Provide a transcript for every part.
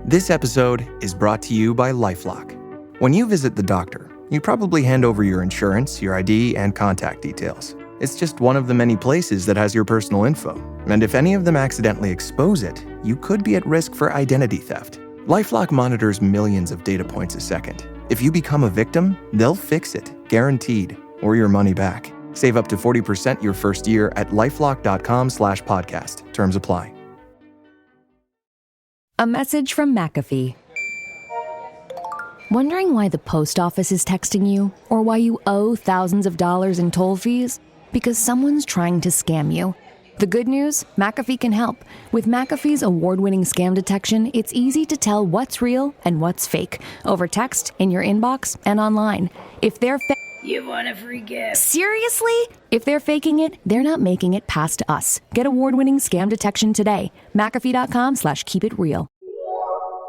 This episode is brought to you by LifeLock. When you visit the doctor, you probably hand over your insurance, your ID, and contact details. It's just one of the many places that has your personal info. And if any of them accidentally expose it, you could be at risk for identity theft. LifeLock monitors millions of data points a second. If you become a victim, they'll fix it, guaranteed, or your money back. Save up to 40% your first year at lifelock.com/podcast. Terms apply. A message from McAfee. Wondering why the post office is texting you or why you owe thousands of dollars in toll fees? Because someone's trying to scam you. The good news? McAfee can help. With McAfee's award-winning scam detection, it's easy to tell what's real and what's fake over text, in your inbox, and online. If they're You want a free gift? Seriously? If they're faking it, they're not making it past us. Get award-winning scam detection today. McAfee.com/keepitreal.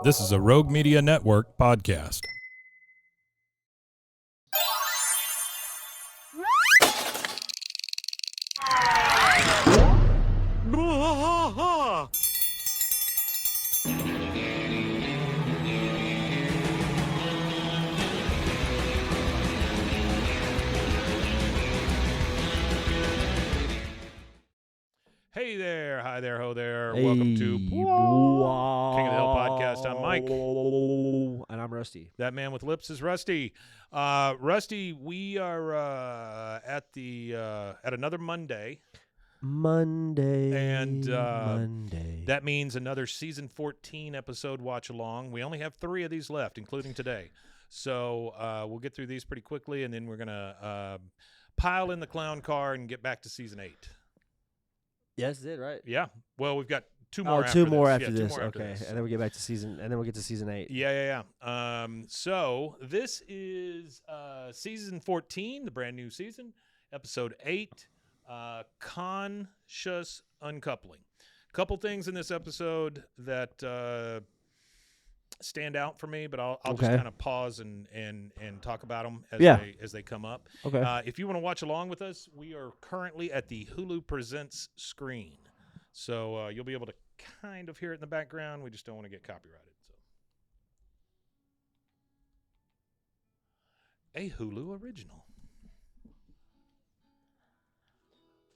This is a Rogue Media Network podcast. Hey there, hi there, ho there. Hey, Welcome to King of the Hill Podcast. I'm Mike. And I'm Rusty. That man with lips is Rusty. Rusty, we are at another Monday. And that means another season 14 episode watch along. We only have 3 of these left, including today. So we'll get through these pretty quickly, and then we're going to pile in the clown car and get back to season 8. Yes, it right. Yeah. Well, we've got 2 more. Two more after this. this. Okay, and then we get back to season, and then we'll get to season 8. Yeah. So this is season 14, the brand new season, episode 8, Kahn-scious Uncoupling. A couple things in this episode that stand out for me, but I'll just kind of pause and talk about them as they come up. Okay. If you want to watch along with us, we are currently at the Hulu Presents screen, so you'll be able to kind of hear it in the background. We just don't want to get copyrighted. So, a Hulu original.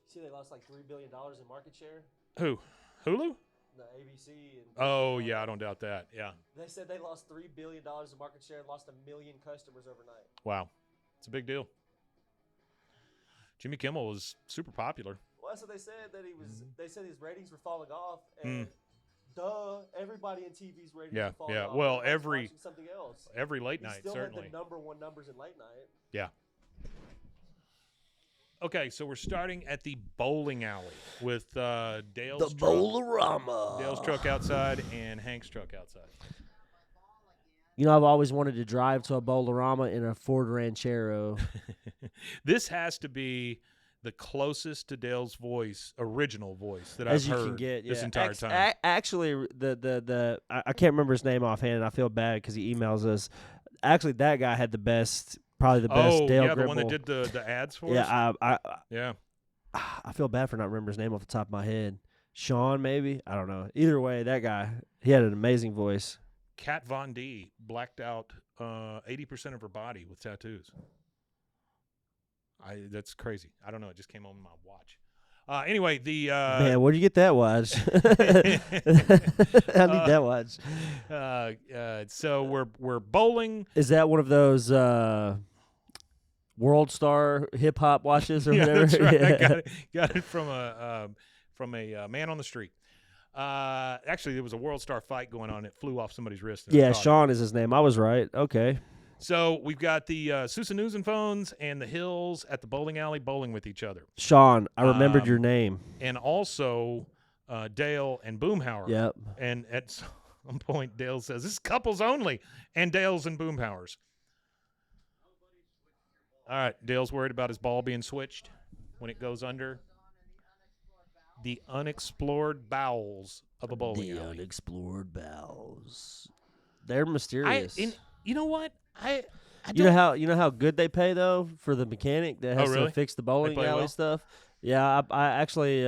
See, they lost like $3 billion in market share. Who? Hulu? The ABC. And Oh yeah, I don't doubt that. Yeah. They said they lost $3 billion in market share and lost 1 million customers overnight. Wow, it's a big deal. Jimmy Kimmel was super popular. Well, that's what they said. That he was. They said his ratings were falling off, and everybody in TV's ratings were falling off. Well, watching something else. every late He night still certainly. had the #1 numbers in late night. Yeah. Okay, so we're starting at the bowling alley with Dale's Bowlerama. Dale's truck outside and Hank's truck outside. You know, I've always wanted to drive to a Bowlerama in a Ford Ranchero. This has to be the closest to Dale's voice, original voice that As I've you heard can get, this entire time. Actually, I can't remember his name offhand, and I feel bad because he emails us. Actually, that guy had probably the best Dale the Gribble. one that did the ads for us? Yeah, I feel bad for not remembering his name off the top of my head. Sean, maybe? I don't know. Either way, that guy, he had an amazing voice. Kat Von D blacked out 80% of her body with tattoos. That's crazy. I don't know. It just came on my watch. Anyway, man, where'd you get that watch? I need that watch. So we're bowling. Is that one of those World Star hip hop watches or whatever? That's right. I got it from a man on the street. Actually, there was a World Star fight going on. It flew off somebody's wrist. Yeah, Sean is his name. I was right. Okay. So we've got the Souphanousinphones and the Hills at the bowling alley bowling with each other. Sean, I remembered your name. And also Dale and Boomhauer. Yep. And at some point, Dale says, "This is couples only," and Dale's and Boomhauer's. All right, Dale's worried about his ball being switched when it goes under the unexplored bowels of a bowling alley. The unexplored bowels. They're mysterious. You know what? You know how good they pay though for the mechanic that has to fix the bowling alley stuff? Yeah, I actually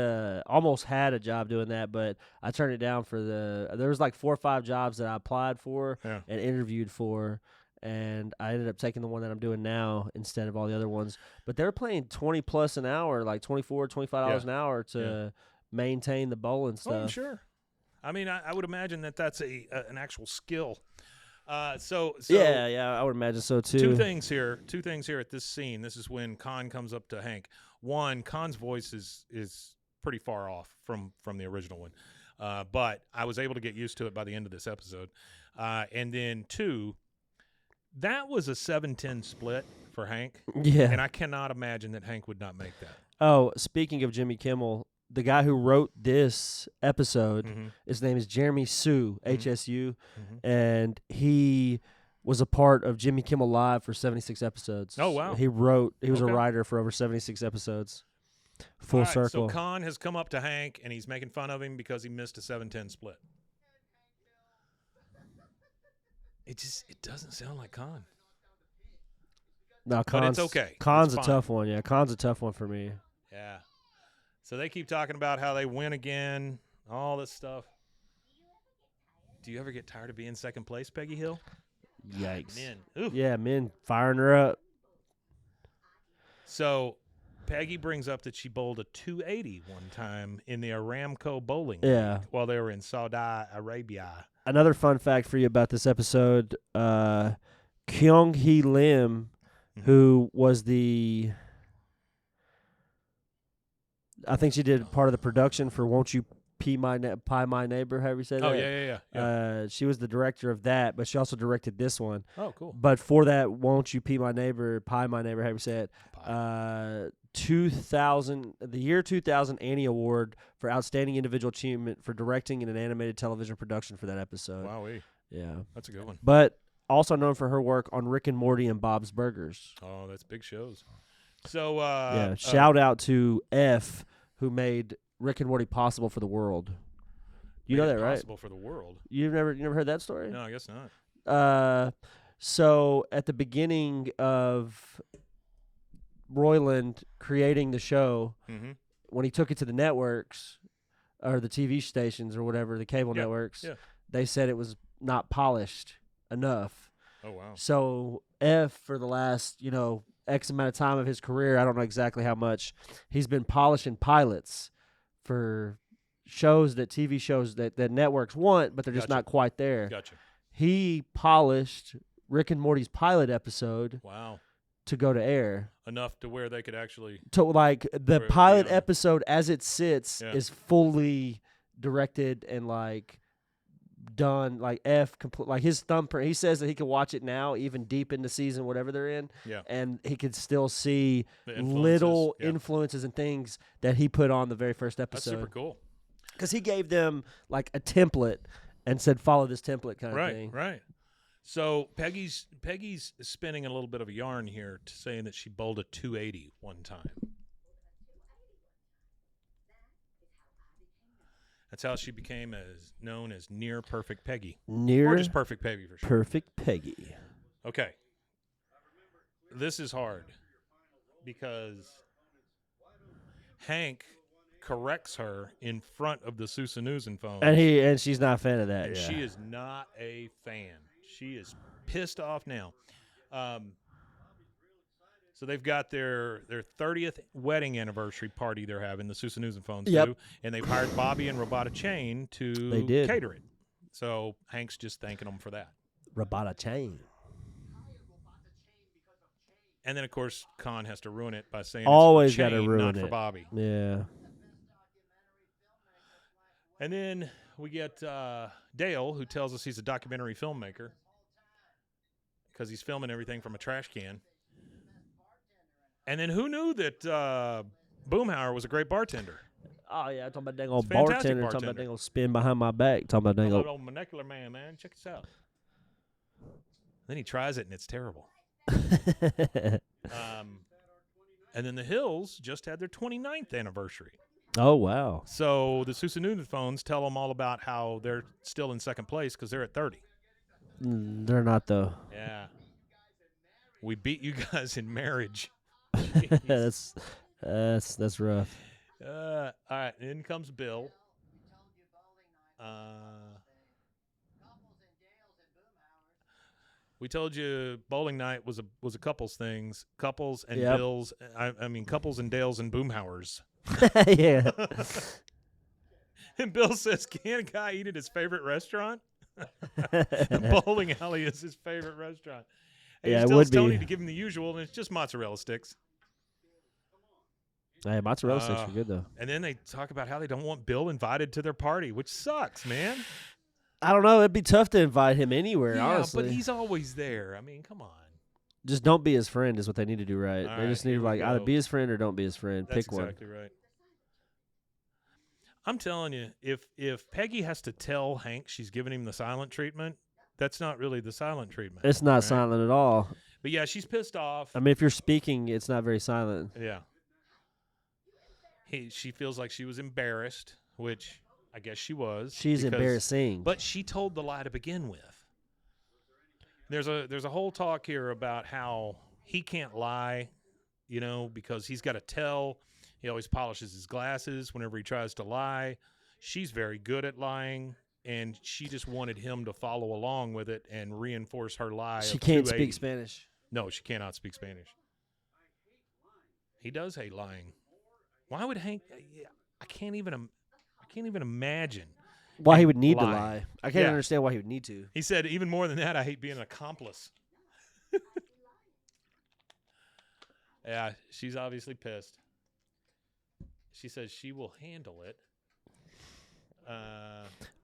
almost had a job doing that, but I turned it down for there was like 4 or 5 jobs that I applied for Yeah. and interviewed for, and I ended up taking the one that I'm doing now instead of all the other ones. But they're paying 20 plus an hour, like $25 Yeah. an hour to maintain the bowling stuff. Oh, I'm sure. I mean, I would imagine that's an actual skill. So yeah, I would imagine so too. Two things here at this scene. This is when Kahn comes up to Hank. One, Kahn's voice is pretty far off from the original one, but I was able to get used to it by the end of this episode. And then two, that was a 7-10 split for Hank. Yeah, and I cannot imagine that Hank would not make that. Oh, speaking of Jimmy Kimmel, the guy who wrote this episode, his name is Jeremy Sue, HSU, and he was a part of Jimmy Kimmel Live for 76 episodes. Oh, wow. He was a writer for over 76 episodes. Full circle. So Kahn has come up to Hank, and he's making fun of him because he missed a 7-10 split. It doesn't sound like Kahn. No, but it's okay. Kahn's it's a fine. tough one. Yeah, Kahn's a tough one for me. Yeah. So they keep talking about how they win again, all this stuff. Do you ever get tired of being second place, Peggy Hill? Yikes. Men. Ooh. Yeah, men firing her up. So Peggy brings up that she bowled a 280 one time in the Aramco bowling Yeah. league while they were in Saudi Arabia. Another fun fact for you about this episode, Kyung-hee Lim, who was I think she did part of the production for Won't You Pie My Neighbor, however you say that. Oh, yeah. She was the director of that, but she also directed this one. Oh, cool. But for that Won't You Pie My Neighbor, however you say it, 2000, the year 2000 Annie Award for Outstanding Individual Achievement for directing in an animated television production for that episode. Wowee. Yeah. That's a good one. But also known for her work on Rick and Morty and Bob's Burgers. Oh, that's big shows. So, shout out to F, who made Rick and Morty possible for the world. You know that, right? Possible for the world. You never heard that story? No, I guess not. So at the beginning of Roiland creating the show, when he took it to the networks or the TV stations or whatever, the cable networks, they said it was not polished enough. Oh, wow. So F, for the last, X amount of time of his career, I don't know exactly how much, he's been polishing pilots for TV shows that networks want, but they're just not quite there. Gotcha. He polished Rick and Morty's pilot episode. Wow. To go to air. Enough to where they could actually... The pilot episode as it sits is fully directed and done, his thumbprint. He says that he can watch it now, even deep into season, whatever they're in, and he could still see little influences and things that he put on the very first episode. That's super cool. Because he gave them a template and said, follow this template kind of thing. Right. So Peggy's spinning a little bit of a yarn here, saying that she bowled a 280 one time. That's how she became known as Near Perfect Peggy. Or just Perfect Peggy for sure. Perfect Peggy. Okay. This is hard because Hank corrects her in front of the Souphanousinphones. And she's not a fan of that. And she is not a fan. She is pissed off now. So they've got their 30th wedding anniversary party they're having, the Souphanousinphones do, and they've hired Bobby and Robota Chain to cater it. So Hank's just thanking them for that. Robota Chain. And then, of course, Kahn has to ruin it by saying always got to ruin not it for Bobby. Yeah. And then we get Dale, who tells us he's a documentary filmmaker because he's filming everything from a trash can. And then who knew that Boomhauer was a great bartender? Oh, yeah. Talking about dang old bartender. Talking about dang old spin behind my back. Talking about dang old molecular man. Check this out. Then he tries it, and it's terrible. And then the Hills just had their 29th anniversary. Oh, wow. So the Souphanousinphones tell them all about how they're still in second place because they're at 30. They're not, though. Yeah. We beat you guys in marriage. That's rough. All right, in comes Bill. We told you bowling night was a couples things, couples and Bills. I mean couples and Dales and Boomhauers. Yeah. And Bill says, "Can a guy eat at his favorite restaurant?" The bowling alley is his favorite restaurant. And he tells Tony to give him the usual, and it's just mozzarella sticks. Hey, mozzarella sticks are good though. And then they talk about how they don't want Bill invited to their party, which sucks, man. I don't know. It'd be tough to invite him anywhere, honestly. But he's always there. I mean, come on. Just don't be his friend is what they need to do, right? All they just need to either be his friend or don't be his friend. That's Pick one. Exactly right. I'm telling you, if Peggy has to tell Hank she's giving him the silent treatment, that's not really the silent treatment. It's not silent at all. But yeah, she's pissed off. I mean, if you're speaking, it's not very silent. Yeah. She feels like she was embarrassed, which I guess she was. She's embarrassing. But she told the lie to begin with. There's a whole talk here about how he can't lie, because he's got to tell. He always polishes his glasses whenever he tries to lie. She's very good at lying, and she just wanted him to follow along with it and reinforce her lie. She can't speak Spanish. No, she cannot speak Spanish. He does hate lying. Why would Hank? I can't even imagine why he would need to lie. I can't understand why he would need to. He said, even more than that, I hate being an accomplice. Yeah, she's obviously pissed. She says she will handle it.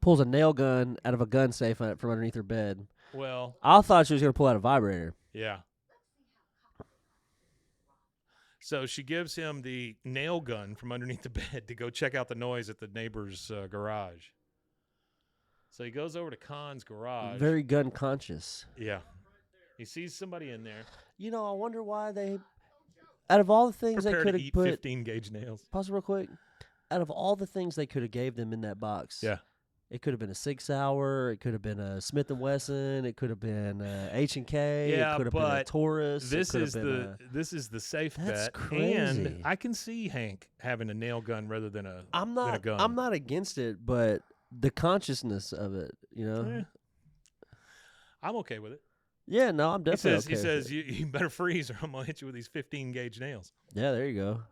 Pulls a nail gun out of a gun safe from underneath her bed. Well, I thought she was going to pull out a vibrator. Yeah. So she gives him the nail gun from underneath the bed to go check out the noise at the neighbor's garage. So he goes over to Kahn's garage. Very gun conscious. Yeah. He sees somebody in there. I wonder why they, out of all the things they could have put 15 gauge nails. Pause real quick. Out of all the things they could have gave them in that box. Yeah. It could have been a 6 Hour. It could have been a Smith & Wesson. It could have been a H&K. Yeah, it could have been a Taurus. This is the safe bet. Crazy. And I can see Hank having a nail gun rather than a gun. I'm not against it, but the consciousness of it, I'm okay with it. Yeah, no, I'm definitely okay. He says you better freeze or I'm gonna hit you with these 15 gauge nails. Yeah, there you go.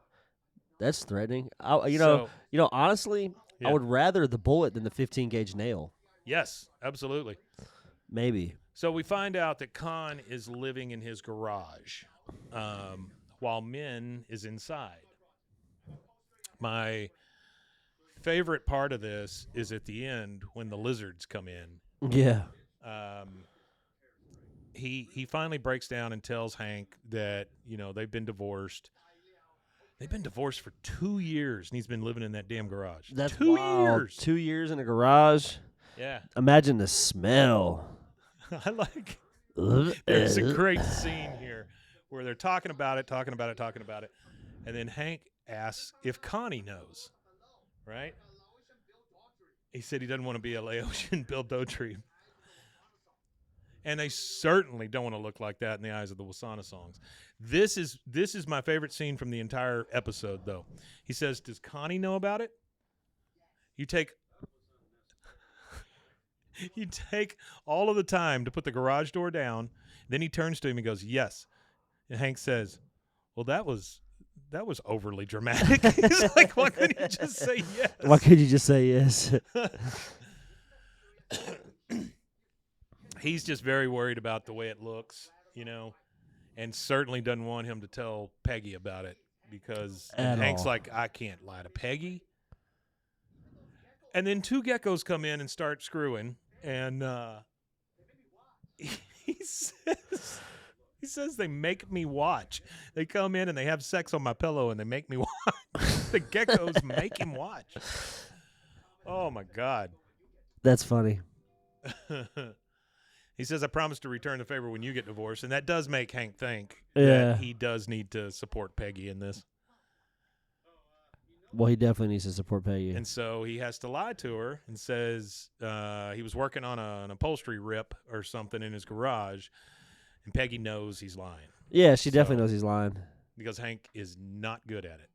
That's threatening. Honestly. Yeah. I would rather the bullet than the 15 gauge nail. Yes, absolutely. Maybe. So we find out that Kahn is living in his garage while Min is inside. My favorite part of this is at the end when the lizards come in. Yeah. He finally breaks down and tells Hank that, they've been divorced. They've been divorced for 2 years, and he's been living in that damn garage. That's 2 wild. years. 2 years in a garage. Yeah. Imagine the smell. I like. There's a great scene here where they're talking about it, and then Hank asks if Connie knows. Right? He said he doesn't want to be a Laotian Bill Daughtry. And they certainly don't want to look like that in the eyes of the Souphanousinphones. This is my favorite scene from the entire episode, though. He says, "Does Connie know about it?" You take all of the time to put the garage door down. Then he turns to him and goes, "Yes." And Hank says, "Well, that was overly dramatic." He's like, "Why couldn't you just say yes?" Why could you just say yes? He's just very worried about the way it looks, and certainly doesn't want him to tell Peggy about it because Hank's like, I can't lie to Peggy. And then two geckos come in and start screwing, and he says they make me watch. They come in and they have sex on my pillow and they make me watch. The geckos make him watch. Oh my God. That's funny. He says, I promise to return the favor when you get divorced. And that does make Hank think Yeah. that he does need to support Peggy in this. Well, he definitely needs to support Peggy. And so he has to lie to her and says he was working on an upholstery rip or something in his garage. And Peggy knows he's lying. Yeah, she definitely knows he's lying. Because Hank is not good at it.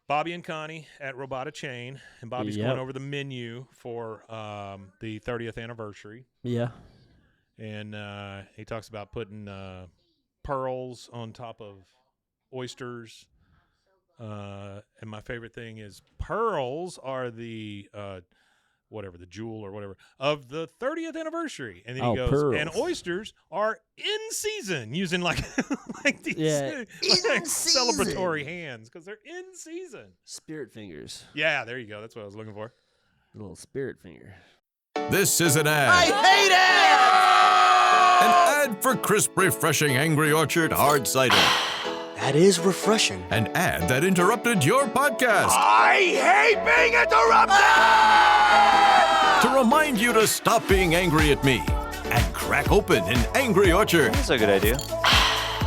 Bobby and Connie at Robota Chain, and Bobby's going over the menu for the 30th anniversary. Yeah. And he talks about putting pearls on top of oysters. And my favorite thing is pearls are the the jewel or whatever of the 30th anniversary. And then he goes, pearls. And oysters are in season, using like these celebratory hands because they're in season. Spirit fingers. Yeah, there you go. That's what I was looking for. A little spirit finger. This is an ad. I hate it! An ad for crisp, refreshing Angry Orchard hard cider. That is refreshing. An ad that interrupted your podcast. I hate being interrupted! To remind you to stop being angry at me and crack open an Angry Orchard. That's a good idea.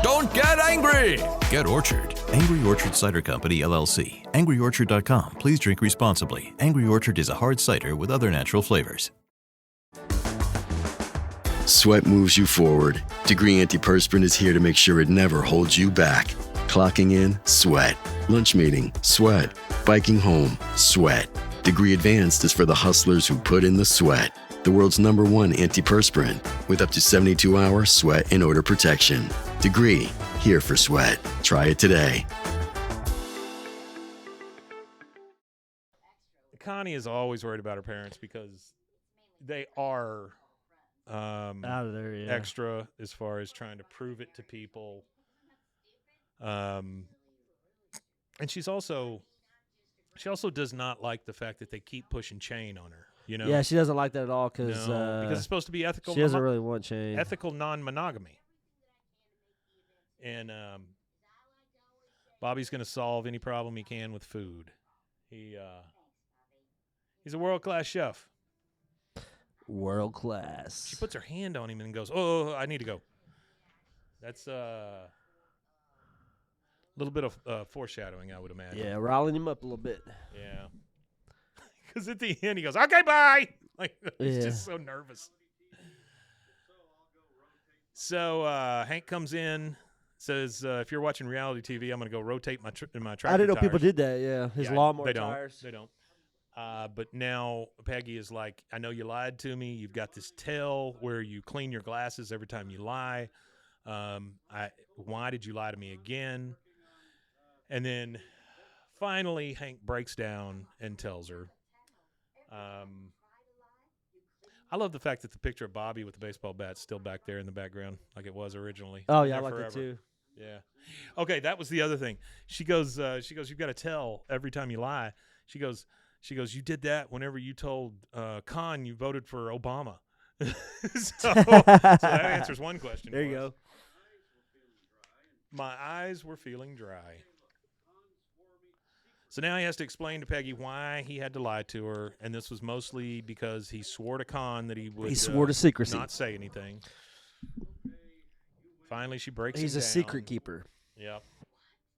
Don't get angry. Get Orchard. Angry Orchard Cider Company, LLC. AngryOrchard.com. Please drink responsibly. Angry Orchard is a hard cider with other natural flavors. Sweat moves you forward. Degree Antiperspirant is here to make sure it never holds you back. Clocking in, sweat. Lunch meeting, sweat. Biking home, sweat. Degree Advanced is for the hustlers who put in the sweat. The world's #1 antiperspirant with up to 72-hour sweat and odor protection. Degree, here for sweat. Try it today. Connie is always worried about her parents because they are out of there, extra as far as trying to prove it to people. And she also does not like the fact that they keep pushing chain on her. You know? Yeah, she doesn't like that at all because it's supposed to be ethical. She doesn't really want chain. Ethical non-monogamy. And Bobby's going to solve any problem he can with food. He's a world-class chef. World class. She puts her hand on him and goes, "Oh, I need to go." That's a little bit of foreshadowing, I would imagine. Yeah, riling him up a little bit. Yeah. Because at the end, he goes, "Okay, bye." Like, he's just so nervous. So Hank comes in, says, "If you're watching reality TV, I'm going to go rotate my tractor I didn't know tires." people did that. Yeah, his lawnmower tires. They don't. But now Peggy is like, "I know you lied to me. You've got this tell where you clean your glasses every time you lie. Why did you lie to me again?" And then finally Hank breaks down and tells her. I love the fact that the picture of Bobby with the baseball bat's still back there in the background like it was originally. Oh, yeah, I like it too. Yeah. Okay, that was the other thing. She goes, "You've got to tell every time you lie." She goes, "You did that whenever you told Kahn you voted for Obama." so that answers one question. There you go. My eyes were feeling dry. So now he has to explain to Peggy why he had to lie to her, and this was mostly because he swore to Kahn that he would. He swore to secrecy, not say anything. Finally, she breaks. He's him a down. secret keeper. Yep.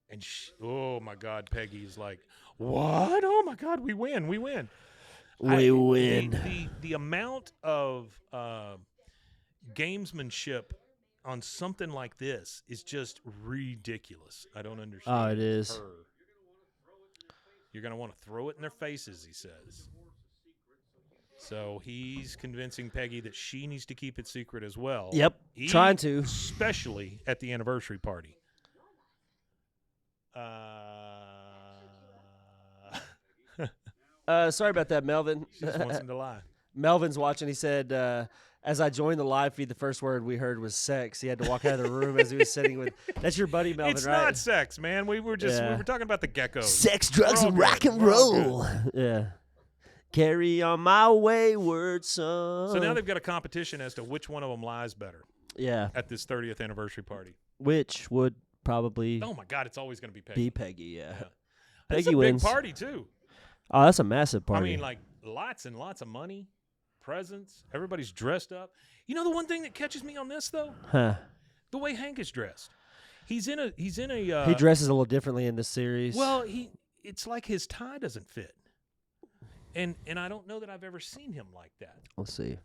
And oh my God, Peggy's like, "What? Oh my God, we win! We win! We win!" The amount of gamesmanship on something like this is just ridiculous. I don't understand. Oh, it is. Her. You're going to want to throw it in their faces, he says. So he's convincing Peggy that she needs to keep it secret as well. Yep, trying to. Especially at the anniversary party. Sorry about that, Melvin. She just wants him to lie. Melvin's watching. He said, as I joined the live feed, the first word we heard was sex. He had to walk out of the room as he was sitting with. That's your buddy, Melvin, it's right? It's not sex, man. We were talking about the geckos. Sex, drugs, and rock and roll. Yeah. Carry on my wayward son. So now they've got a competition as to which one of them lies better. Yeah. At this 30th anniversary party. Which would probably. Oh my God! It's always going to be Peggy. Be Peggy, yeah. Peggy Peggy wins. It's a big party too. Oh, that's a massive party. I mean, like lots and lots of money, presents. Everybody's dressed up. You know the one thing that catches me on this though? Huh. The way Hank is dressed. He's in a. He dresses a little differently in this series. Well, it's like his tie doesn't fit. And I don't know that I've ever seen him like that. Let's see.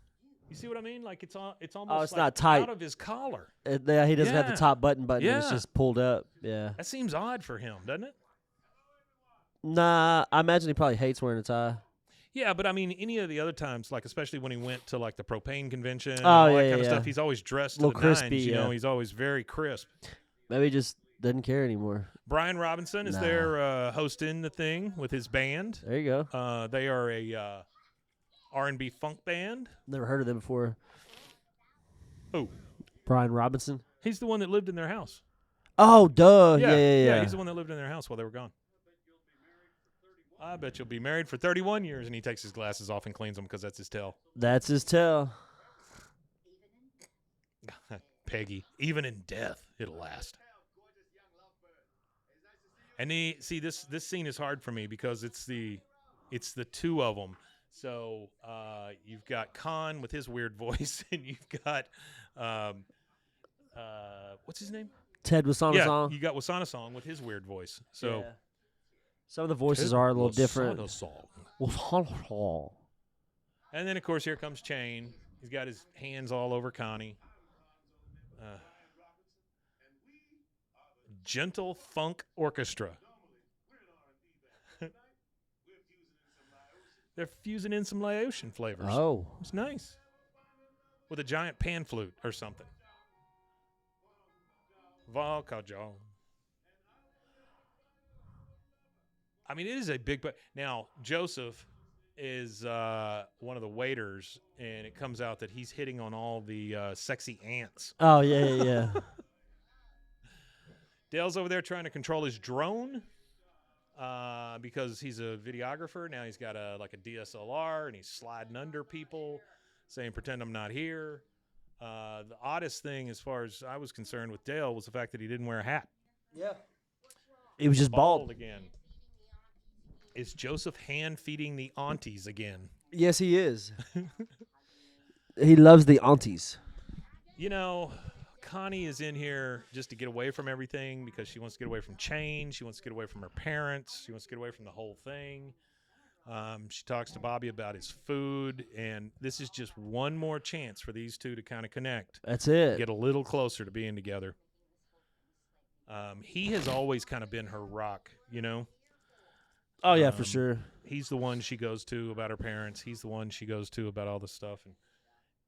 You see what I mean? Like it's almost it's like not tight. out of his collar. Yeah, he doesn't have the top button. Yeah. It's just pulled up. Yeah. That seems odd for him, doesn't it? Nah, I imagine he probably hates wearing a tie. Yeah, but I mean, any of the other times, like especially when he went to like the propane convention and Oh, all yeah, that kind of yeah. stuff, he's always dressed A to little the crispy, nines. You know, yeah. he's always very crisp. Maybe he just doesn't care anymore. Brian Robinson is there hosting the thing with his band. There you go. They are a R&B funk band. Never heard of them before. Who? Brian Robinson. He's the one that lived in their house. Oh, duh. Yeah. He's the one that lived in their house while they were gone. I bet you'll be married for 31 years, and he takes his glasses off and cleans them because that's his tell. That's his tell. Peggy, even in death, it'll last. And this scene is hard for me because it's the two of them. So you've got Kahn with his weird voice, and you've got what's his name? Ted Wasana-song. Yeah, you got Wasana-song with his weird voice. So. Yeah. Some of the voices are a little different. And then, of course, here comes Chain. He's got his hands all over Connie. Gentle Funk Orchestra. They're fusing in some Laotian flavors. Oh. It's nice. With a giant pan flute or something. Valkajong. I mean, it is a big – now, Joseph is one of the waiters, and it comes out that he's hitting on all the sexy ants. Oh, yeah. Dale's over there trying to control his drone because he's a videographer. Now he's got a DSLR, and he's sliding under people, saying, pretend I'm not here. The oddest thing, as far as I was concerned with Dale, was the fact that he didn't wear a hat. Yeah. He was just bald. Again. Is Joseph hand-feeding the aunties again? Yes, he is. He loves the aunties. You know, Connie is in here just to get away from everything because she wants to get away from Chain. She wants to get away from her parents. She wants to get away from the whole thing. She talks to Bobby about his food, and this is just one more chance for these two to kind of connect. That's it. Get a little closer to being together. He has always kind of been her rock, you know? Oh, yeah, for sure. He's the one she goes to about her parents. He's the one she goes to about all this stuff.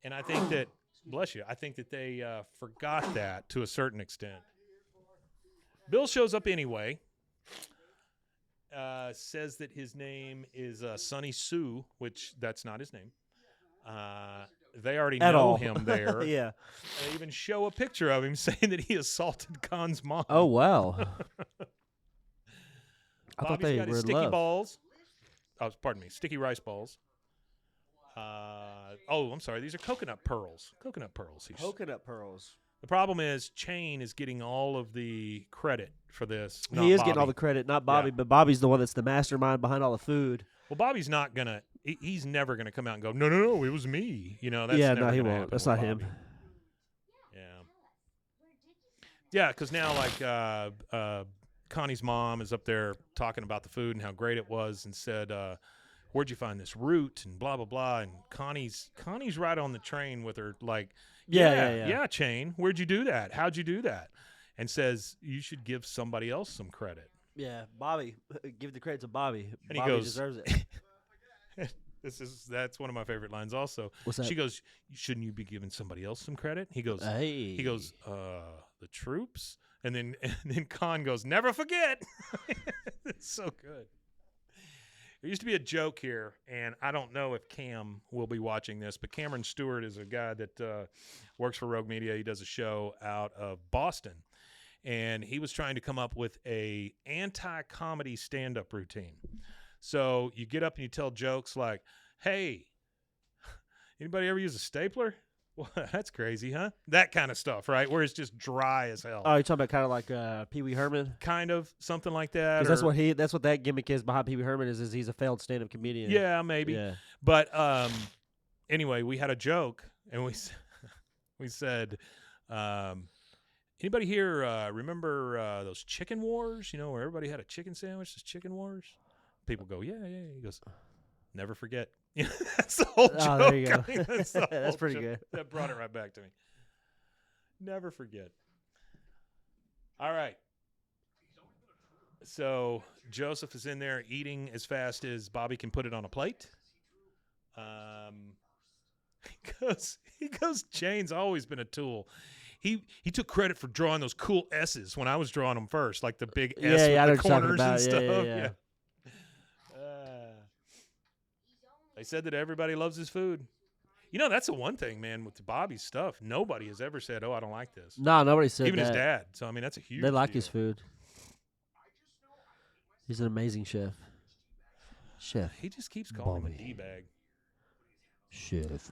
And I think that, bless you, I think that they forgot that to a certain extent. Bill shows up anyway. Says that his name is Sonny Sue, which that's not his name. They already know him there. Yeah. They even show a picture of him saying that he assaulted Kahn's mom. Oh, wow. I thought Bobby's they got were his in sticky love. balls. Oh, pardon me, sticky rice balls. I'm sorry. These are coconut pearls. Coconut pearls. Coconut pearls. The problem is Chain is getting all of the credit for this. He is getting all the credit, not Bobby, but Bobby's the one that's the mastermind behind all the food. Well, Bobby's not going to – he's never going to come out and go, no, it was me. You know, that's yeah, never no, he gonna won't. happen That's with not Bobby. him. Yeah, because now like Connie's mom is up there talking about the food and how great it was and said, where'd you find this root and blah, blah, blah. And Connie's right on the train with her like, yeah, Chain, where'd you do that? How'd you do that? And says, you should give somebody else some credit. Yeah, Bobby. Give the credit to Bobby. And Bobby he goes, deserves it. That's one of my favorite lines also. What's that? She goes, shouldn't you be giving somebody else some credit? He goes, the troops? And then Kahn goes, never forget. It's so good. There used to be a joke here, and I don't know if Cam will be watching this, but Cameron Stewart is a guy that works for Rogue Media. He does a show out of Boston, and he was trying to come up with a anti-comedy stand-up routine. So you get up and you tell jokes like, hey, anybody ever use a stapler? Well, that's crazy, huh? That kind of stuff, right? Where it's just dry as hell. Oh, you're talking about kind of like Pee Wee Herman? Kind of, something like that. Because that's what that gimmick is behind Pee Wee Herman is he's a failed stand-up comedian. Yeah, maybe. Yeah. But anyway, we had a joke, and we said, anybody here remember those chicken wars? You know, where everybody had a chicken sandwich, those chicken wars? People go, yeah. He goes, never forget. That's the whole joke. Oh, there you go. I mean, that's pretty joke. good. That brought it right back to me. Never forget. All right. So Joseph is in there eating as fast as Bobby can put it on a plate. He goes, Jane's always been a tool. He took credit for drawing those cool S's when I was drawing them first, like the big S with the corners and stuff. Yeah. They said that everybody loves his food. You know, that's the one thing, man, with Bobby's stuff. Nobody has ever said, "Oh, I don't like this." No, nobody said Even that. his dad. So, I mean, that's a huge They like deal. his food. He's an amazing chef. He just keeps calling him a D-bag. Chef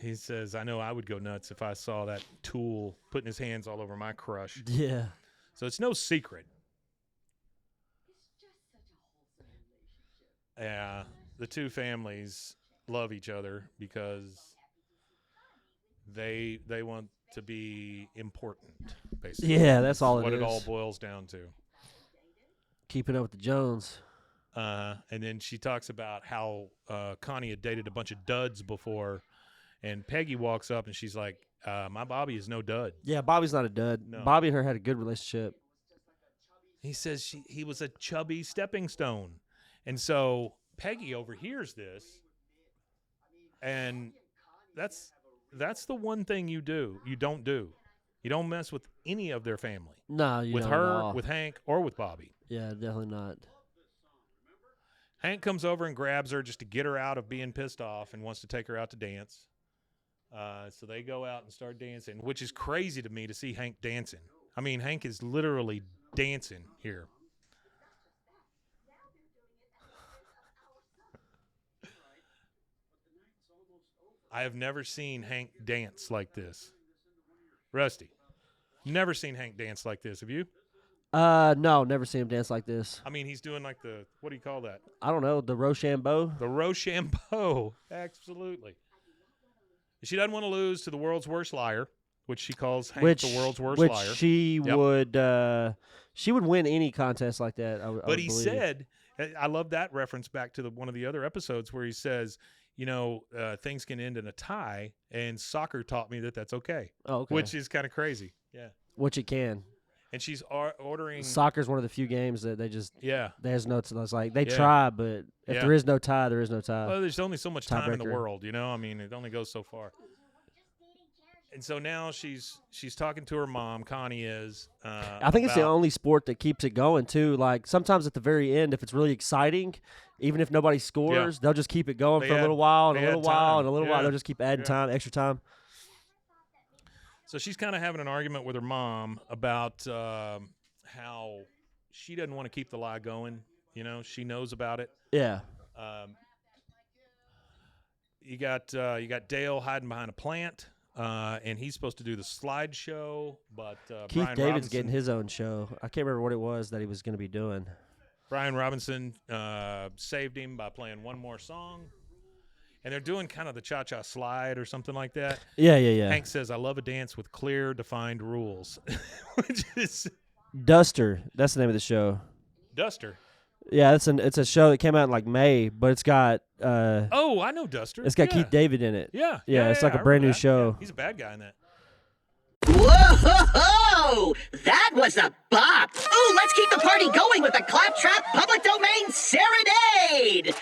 He says, I know I would go nuts if I saw that tool putting his hands all over my crush. Yeah. So it's no secret. Yeah, the two families love each other because they want to be important, basically. Yeah, that's all what it is. What it all boils down to. Keeping up with the Jones. And then she talks about how Connie had dated a bunch of duds before, and Peggy walks up and she's like, my Bobby is no dud. Yeah, Bobby's not a dud. No. Bobby and her had a good relationship. He says he was a chubby stepping stone. And so Peggy overhears this, and that's the one thing you don't do. You don't mess with any of their family. No, you with don't her, at all. with Hank, or with Bobby. Yeah, definitely not. Hank comes over and grabs her just to get her out of being pissed off and wants to take her out to dance. So they go out and start dancing, which is crazy to me to see Hank dancing. I mean, Hank is literally dancing here. I have never seen Hank dance like this. Rusty, never seen Hank dance like this. Have you? No, never seen him dance like this. I mean, he's doing like the, what do you call that? I don't know, the Rochambeau? The Rochambeau, absolutely. She doesn't want to lose to the world's worst liar, which she calls Hank the world's worst liar. She would win any contest like that. But he said, I love that reference back to one of the other episodes where he says, you know, things can end in a tie, and soccer taught me that that's okay. Oh, okay. Which is kind of crazy. Yeah. Which it can. And she's ordering. Soccer's one of the few games that they just. Yeah. There's no. It's like they try, but if there is no tie, there is no tie. Well, there's only so much time in the world, you know. I mean, it only goes so far. And so now she's talking to her mom. Connie is. I think it's the only sport that keeps it going too. Like sometimes at the very end, if it's really exciting, even if nobody scores, they'll just keep it going for a little while and a little while and a little while. They'll just keep adding time, extra time. So she's kind of having an argument with her mom about how she doesn't want to keep the lie going. You know, she knows about it. Yeah. You got Dale hiding behind a plant. And he's supposed to do the slideshow, but Keith Brian David's Robinson, getting his own show. I can't remember what it was that he was going to be doing. Brian Robinson saved him by playing one more song, and they're doing kind of the cha-cha slide or something like that. Yeah. Hank says, "I love a dance with clear, defined rules," which is Duster. That's the name of the show. Duster. Yeah, it's a show that came out in like May, but it's got oh, I know Duster. It's got Keith David in it. Yeah, it's like a brand new show. Yeah, he's a bad guy in that. Whoa! That was a bop! Ooh, let's keep the party going with the Claptrap Public Domain Serenade!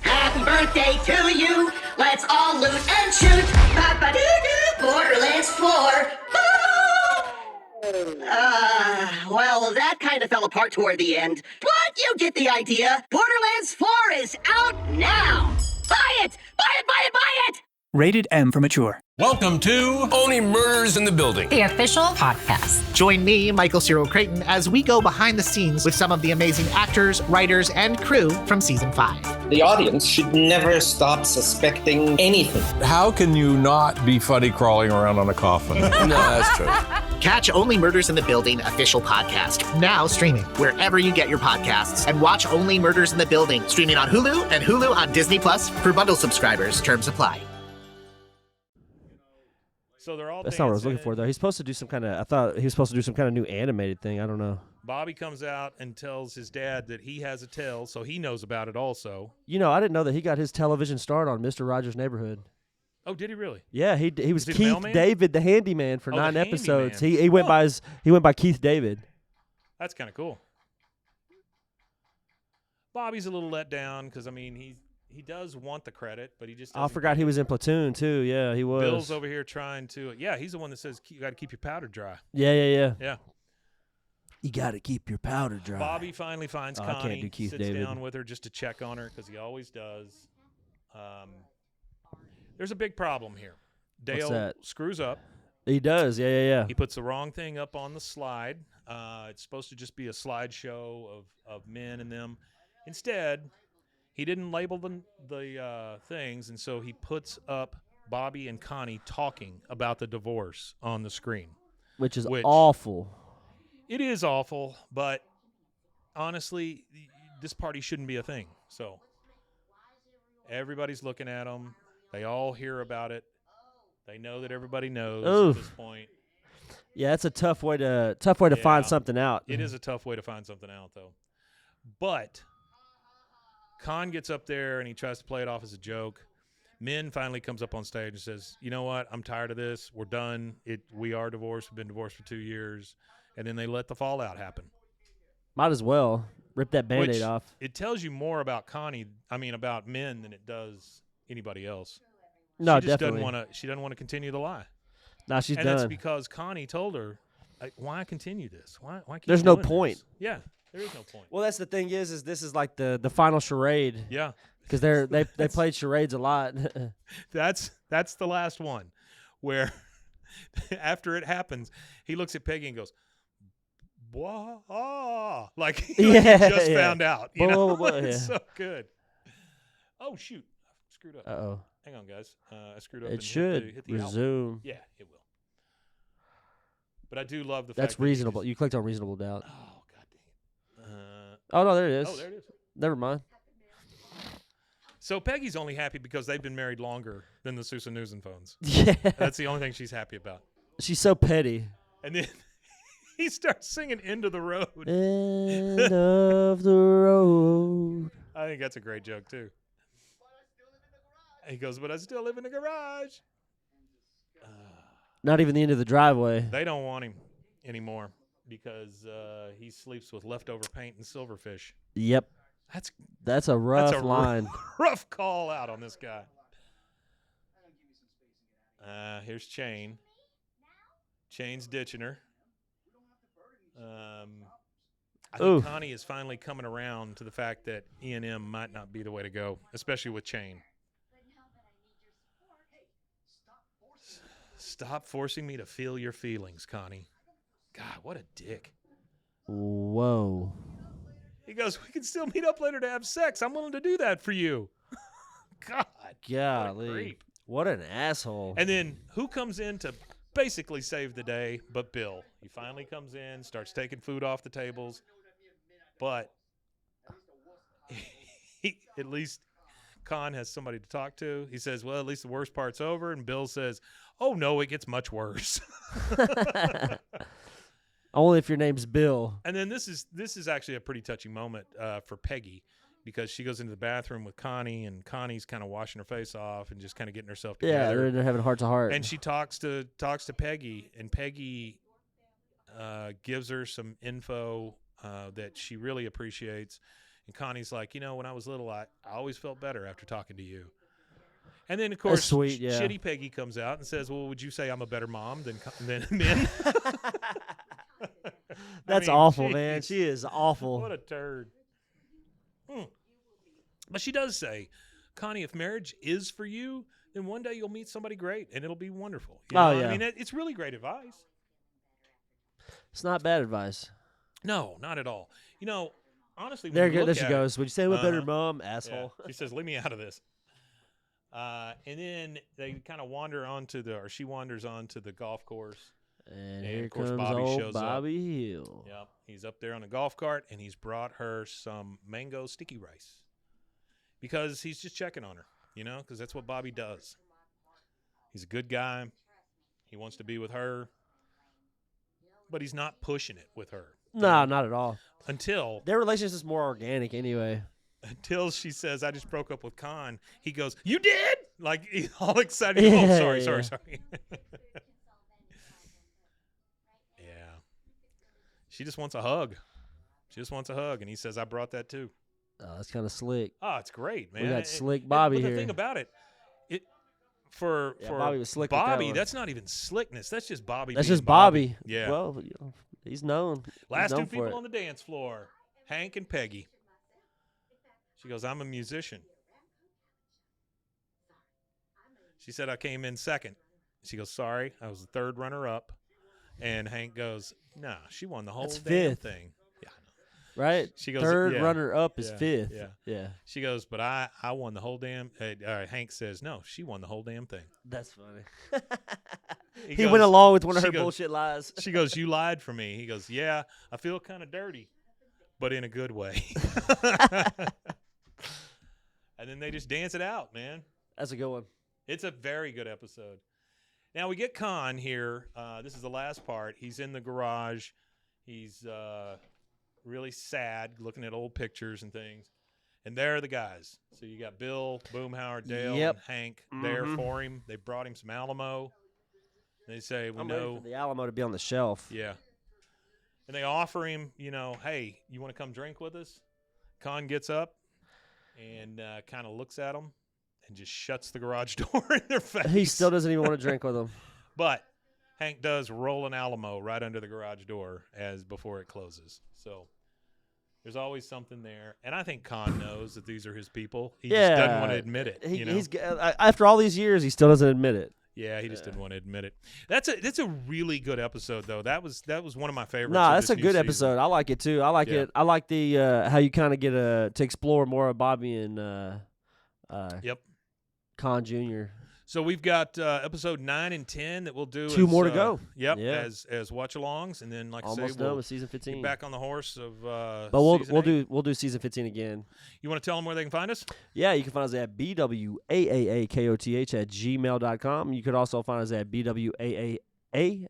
Happy birthday to you! Let's all loot and shoot! Ba-ba-doo-doo! Borderlands 4! Well, that kind of fell apart toward the end. But you get the idea. Borderlands 4 is out now! Buy it! Buy it, buy it, buy it! Rated M for mature. Welcome to Only Murders in the Building, the official podcast. Join me, Michael Cyril Creighton, as we go behind the scenes with some of the amazing actors, writers, and crew from Season 5. The audience should never stop suspecting anything. How can you not be funny crawling around on a coffin? No, that's true. Catch Only Murders in the Building official podcast, now streaming wherever you get your podcasts. And watch Only Murders in the Building, streaming on Hulu and Hulu on Disney Plus for bundle subscribers. Terms apply. So they're all That's not what I was looking for, though. He's supposed to do some kind of. I thought he was supposed to do some kind of new animated thing. I don't know. Bobby comes out and tells his dad that he has a tail, so he knows about it also. You know, I didn't know that he got his television start on Mr. Rogers' Neighborhood. Oh, did he really? Yeah, he was he the Keith mailman? David, the handyman for Oh, the 9 episodes. handyman. He went by Keith David. That's kind of cool. Bobby's a little let down because, I mean, he does want the credit, but he just doesn't I forgot he was in Platoon, too. Yeah, he was. Bill's over here trying to – yeah, he's the one that says you got to keep your powder dry. Yeah. Yeah. You got to keep your powder dry. Bobby finally finds I can't Connie, do Keith sits David. down with her just to check on her because he always does. There's a big problem here. Dale screws up. He does, yeah. He puts the wrong thing up on the slide. It's supposed to just be a slideshow of men and them. Instead, he didn't label the things, and so he puts up Bobby and Connie talking about the divorce on the screen. Which is awful. It is awful, but honestly, this party shouldn't be a thing. So everybody's looking at them. They all hear about it. They know that everybody knows at this point. Yeah, it's a tough way to find something out. It is a tough way to find something out, though. But Kahn gets up there and he tries to play it off as a joke. Min finally comes up on stage and says, "You know what? I'm tired of this. We're done. We are divorced. We've been divorced for 2 years." And then they let the fallout happen. Might as well rip that Band-Aid off. It tells you more about about Min than it does anybody else. No, she just definitely. She doesn't want to continue the lie. No, she's done. And that's because Connie told her, "Why continue this? Why keep There's no doing point." This? Yeah, there is no point. Well, that's the thing is this is like the final charade. Yeah, because they played charades a lot. That's the last one, where after it happens, he looks at Peggy and goes, "Blah," like he just found out. You know, it's so good. Oh shoot, I screwed up. Uh-oh. Hang on, guys. I screwed up. It and should hit the resume. Out. Yeah, it will. But I do love the fact that's reasonable. You clicked on reasonable doubt. Oh god dang it. Oh no, there it is. Oh, there it is. Never mind. So Peggy's only happy because they've been married longer than the Souphanousinphones. Yeah. That's the only thing she's happy about. She's so petty. And then he starts singing "End of the Road." End of the road. I think that's a great joke too. He goes, "But I still live in the garage." Not even the end of the driveway. They don't want him anymore because he sleeps with leftover paint and silverfish. Yep. That's a rough line. Rough call out on this guy. Here's Chain. Chain's ditching her. I think Connie is finally coming around to the fact that E&M might not be the way to go, especially with Chain. Stop forcing me to feel your feelings, Connie. God, what a dick. Whoa. He goes, "We can still meet up later to have sex. I'm willing to do that for you." God. Golly. What an asshole. And then who comes in to basically save the day but Bill? He finally comes in, starts taking food off the tables. But at least Kahn has somebody to talk to. He says, "Well, at least the worst part's over." And Bill says, "Oh, no, it gets much worse." Only if your name's Bill. And then this is actually a pretty touching moment for Peggy because she goes into the bathroom with Connie, and Connie's kind of washing her face off and just kind of getting herself together. Yeah, they're having heart to heart. And she talks to Peggy, and Peggy gives her some info that she really appreciates. And Connie's like, "You know, when I was little, I always felt better after talking to you." And then, of course, sweet, yeah. Shitty Peggy comes out and says, "Well, would you say I'm a better mom than Min?" That's awful, man. She is awful. What a turd. But she does say, "Connie, if marriage is for you, then one day you'll meet somebody great, and it'll be wonderful." You know? Yeah. I mean, it's really great advice. It's not bad advice. No, not at all. You know, honestly, there when you look she at goes. It, Would you say I'm a better mom, asshole? Yeah. She says, "Leave me out of this." And then they kind of wander she wanders onto the golf course. And of here course, comes Bobby old shows Bobby up. Hill. Yep, he's up there on a golf cart, and he's brought her some mango sticky rice because he's just checking on her, you know, because that's what Bobby does. He's a good guy. He wants to be with her, but he's not pushing it with her. No, not at all. Until their relationship is more organic anyway. Until she says, "I just broke up with Kahn." He goes, "You did?" Like, he's all excited. Yeah, Oh, sorry. Yeah. She just wants a hug. And he says, I brought that too. Oh, that's kind of slick. Oh, it's great, man. We got slick Bobby but here. the thing about it, for Bobby was slick with Bobby, that one. that's not even slickness. That's just Bobby. That's being just Bobby. Yeah. Well, he's known. Last He's known two people for it. on the dance floor, Hank and Peggy. She goes, I'm a musician. She said, I came in second. She goes, sorry, I was the third runner-up. And Hank goes, nah, she won the whole That's damn fifth. thing. Yeah, Right? She goes, third yeah, runner-up is yeah, fifth. Yeah. She goes, but I won the whole damn Hank says, no, she won the whole damn thing. That's funny. He goes- went along with one of she her goes- bullshit lies. She goes, you lied for me. He goes, yeah, I feel kind of dirty, but in a good way. And then they just dance it out, man. That's a good one. It's a very good episode. Now we get Kahn here. This is the last part. He's in the garage. He's really sad, looking at old pictures and things. And there are the guys. So you got Bill, Boomhauer, Dale, Yep. and Hank there for him. They brought him some Alamo. They say, I'm ready for the Alamo to be on the shelf. Yeah. And they offer him, hey, you want to come drink with us? Kahn gets up and kind of looks at them and just shuts the garage door in their face. He still doesn't even want to drink with them. But Hank does roll an Alamo right under the garage door before it closes. So there's always something there. And I think Kahn knows that these are his people. He just doesn't want to admit it. He's after all these years, he still doesn't admit it. Yeah, he just didn't want to admit it. That's a really good episode, though. That was one of my favorites. Nah, of that's this a new good season. episode. I like it too. I like it. I like the how you kind of get to explore more of Bobby and Yep. Kahn Jr. So we've got episode 9 and 10 that we'll do. Two more to go. Yep, Yeah. as watch-alongs, and then Almost I say, done we'll with season 15. get back on the horse of. But season 8. we'll do season 15 again. You want to tell them where they can find us? Yeah, you can find us at bwaakoth@gmail.com. You could also find us at bwaaa.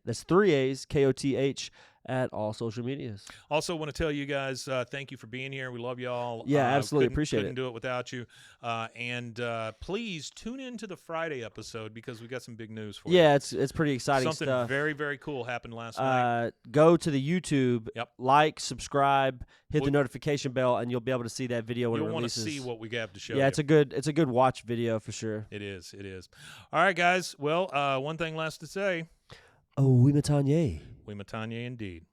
That's 3 A's KOTH at all social medias. Also, want to tell you guys thank you for being here. We love y'all. Yeah, absolutely appreciate couldn't it. do it without you. And please tune in to the Friday episode because we got some big news for you. Yeah, it's pretty exciting Something stuff. very, very cool happened last night. Go to the YouTube, Yep. like, subscribe, hit the notification bell, and you'll be able to see that video when You'll it want to releases. see what we have to show Yeah, you. it's a good watch video for sure. It is. All right, guys. Well, one thing last to say. Oh, we matanye. We matanye indeed.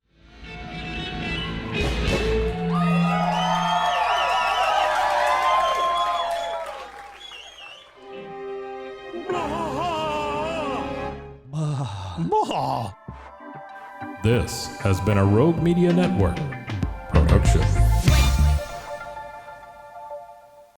This has been a Rogue Media Network production.